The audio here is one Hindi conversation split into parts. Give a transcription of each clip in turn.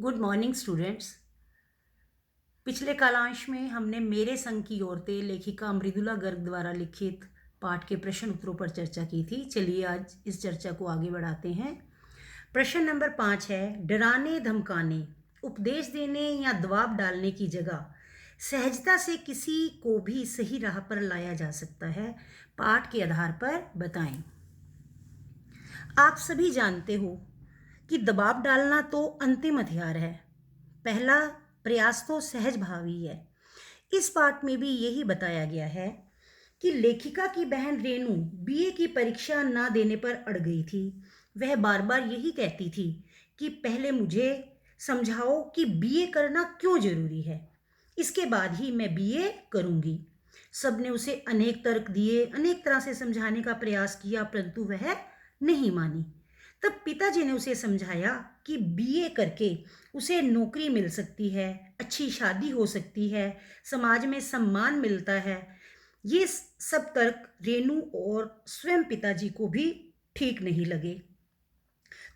Good morning students. पिछले कालांश में हमने मेरे संग की औरतें लेखिका मृदुला गर्ग द्वारा लिखित पाठ के प्रश्न उत्तरों पर चर्चा की थी। चलिए आज इस चर्चा को आगे बढ़ाते हैं। प्रश्न नंबर 5 है, डराने धमकाने, उपदेश देने या दबाव डालने की जगह सहजता से किसी को भी सही राह पर लाया जा सकता है। पाठ के आधार पर बताएं। आप सभी जानते हो कि दबाव डालना तो अंतिम हथियार है। पहला प्रयास तो सहज भाव ही है। इस पाठ में भी यही बताया गया है कि लेखिका की बहन रेणु बीए की परीक्षा ना देने पर अड़ गई थी। वह बार बार यही कहती थी कि पहले मुझे समझाओ कि बीए करना क्यों जरूरी है, इसके बाद ही मैं बीए करूंगी। सबने उसे अनेक तर्क दिए, अनेक तरह से समझाने का प्रयास किया, परंतु वह नहीं मानी। तब पिताजी ने उसे समझाया कि बीए करके उसे नौकरी मिल सकती है, अच्छी शादी हो सकती है, समाज में सम्मान मिलता है। ये सब तर्क रेणु और स्वयं पिताजी को भी ठीक नहीं लगे।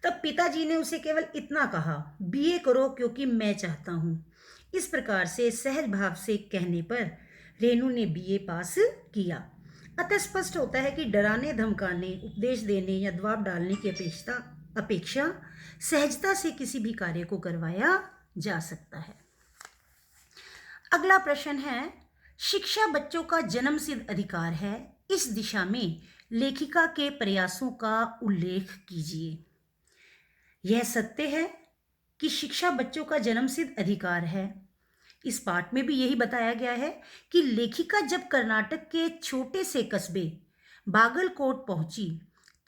तब पिताजी ने उसे केवल इतना कहा, बीए करो क्योंकि मैं चाहता हूं। इस प्रकार से सहज भाव से कहने पर रेणु ने बीए पास किया। अतः स्पष्ट होता है कि डराने धमकाने, उपदेश देने या दबाव डालने की अपेक्षा सहजता से किसी भी कार्य को करवाया जा सकता है। अगला प्रश्न है, शिक्षा बच्चों का जन्मसिद्ध अधिकार है। इस दिशा में लेखिका के प्रयासों का उल्लेख कीजिए। यह सत्य है कि शिक्षा बच्चों का जन्मसिद्ध अधिकार है। इस पाठ में भी यही बताया गया है कि लेखिका जब कर्नाटक के छोटे से कस्बे बागलकोट पहुंची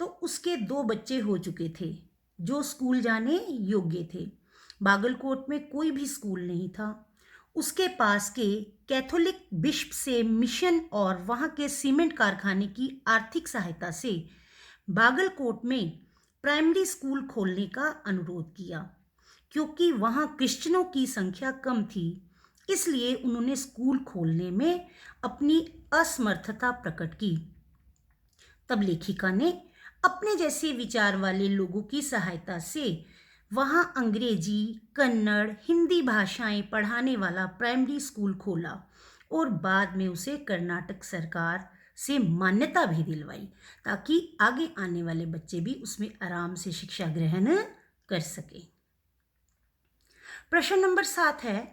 तो उसके 2 बच्चे हो चुके थे जो स्कूल जाने योग्य थे। बागलकोट में कोई भी स्कूल नहीं था। उसके पास के कैथोलिक बिशप से मिशन और वहां के सीमेंट कारखाने की आर्थिक सहायता से बागलकोट में प्राइमरी स्कूल खोलने का अनुरोध किया। क्योंकि वहां क्रिश्चियनों की संख्या कम थी, इसलिए उन्होंने स्कूल खोलने में अपनी असमर्थता प्रकट की। तब लेखिका ने अपने जैसे विचार वाले लोगों की सहायता से वहां अंग्रेजी, कन्नड़, हिंदी भाषाएं पढ़ाने वाला प्राइमरी स्कूल खोला और बाद में उसे कर्नाटक सरकार से मान्यता भी दिलवाई ताकि आगे आने वाले बच्चे भी उसमें आराम से शिक्षा ग्रहण कर सके। प्रश्न नंबर 7 है,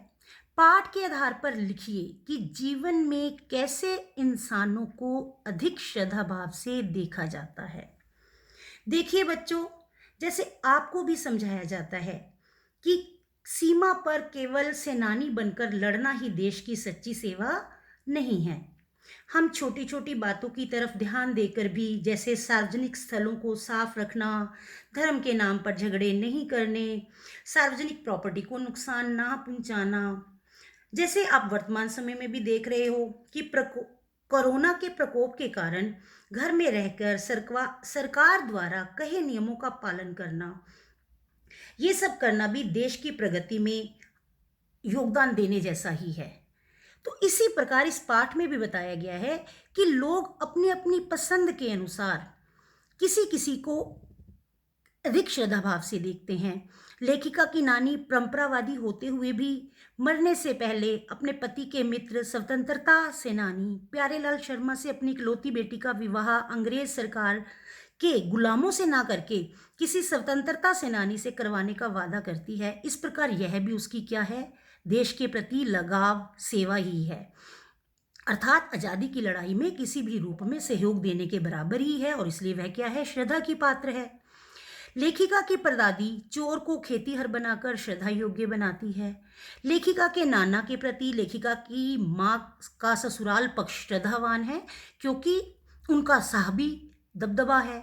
पाठ के आधार पर लिखिए कि जीवन में कैसे इंसानों को अधिक श्रद्धा भाव से देखा जाता है। देखिए बच्चों, जैसे आपको भी समझाया जाता है कि सीमा पर केवल सेनानी बनकर लड़ना ही देश की सच्ची सेवा नहीं है। हम छोटी छोटी बातों की तरफ ध्यान देकर भी, जैसे सार्वजनिक स्थलों को साफ रखना, धर्म के नाम पर झगड़े नहीं करने, सार्वजनिक प्रॉपर्टी को नुकसान ना पहुंचाना, जैसे आप वर्तमान समय में भी देख रहे हो कि कोरोना के प्रकोप के कारण घर में रहकर सरकार द्वारा कहे नियमों का पालन करना, ये सब करना भी देश की प्रगति में योगदान देने जैसा ही है। तो इसी प्रकार इस पाठ में भी बताया गया है कि लोग अपनी अपनी पसंद के अनुसार किसी किसी को अधिक श्रद्धा भाव से देखते हैं। लेखिका की नानी परंपरावादी होते हुए भी मरने से पहले अपने पति के मित्र स्वतंत्रता सेनानी प्यारेलाल शर्मा से अपनी इकलौती बेटी का विवाह अंग्रेज सरकार के गुलामों से ना करके किसी स्वतंत्रता सेनानी से करवाने का वादा करती है। इस प्रकार यह भी उसकी क्या है, देश के प्रति लगाव, सेवा ही है। अर्थात आजादी की लड़ाई में किसी भी रूप में सहयोग देने के बराबर ही है और इसलिए वह क्या है, श्रद्धा की पात्र है। लेखिका की परदादी चोर को खेतीहर बनाकर श्रद्धा योग्य बनाती है। लेखिका के नाना के प्रति लेखिका की माँ का ससुराल पक्ष श्रद्धावान है क्योंकि उनका साहबी दबदबा है।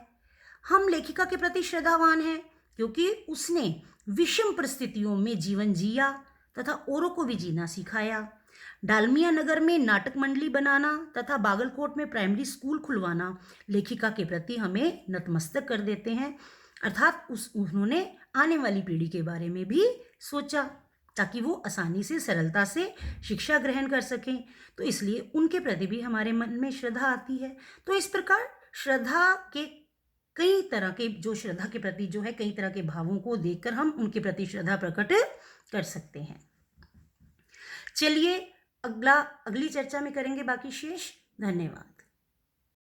हम लेखिका के प्रति श्रद्धावान हैं क्योंकि उसने विषम परिस्थितियों में जीवन जिया तथा औरों को भी जीना सिखाया। डालमिया नगर में नाटक मंडली बनाना तथा बागलकोट में प्राइमरी स्कूल खुलवाना लेखिका के प्रति हमें नतमस्तक कर देते हैं। अर्थात उन्होंने आने वाली पीढ़ी के बारे में भी सोचा ताकि वो आसानी से, सरलता से शिक्षा ग्रहण कर सकें। तो इसलिए उनके प्रति भी हमारे मन में श्रद्धा आती है। तो इस प्रकार श्रद्धा के कई तरह के जो श्रद्धा के प्रति जो है कई तरह के भावों को देखकर हम उनके प्रति श्रद्धा प्रकट कर सकते हैं। चलिए अगली चर्चा में करेंगे बाकी शेष। धन्यवाद।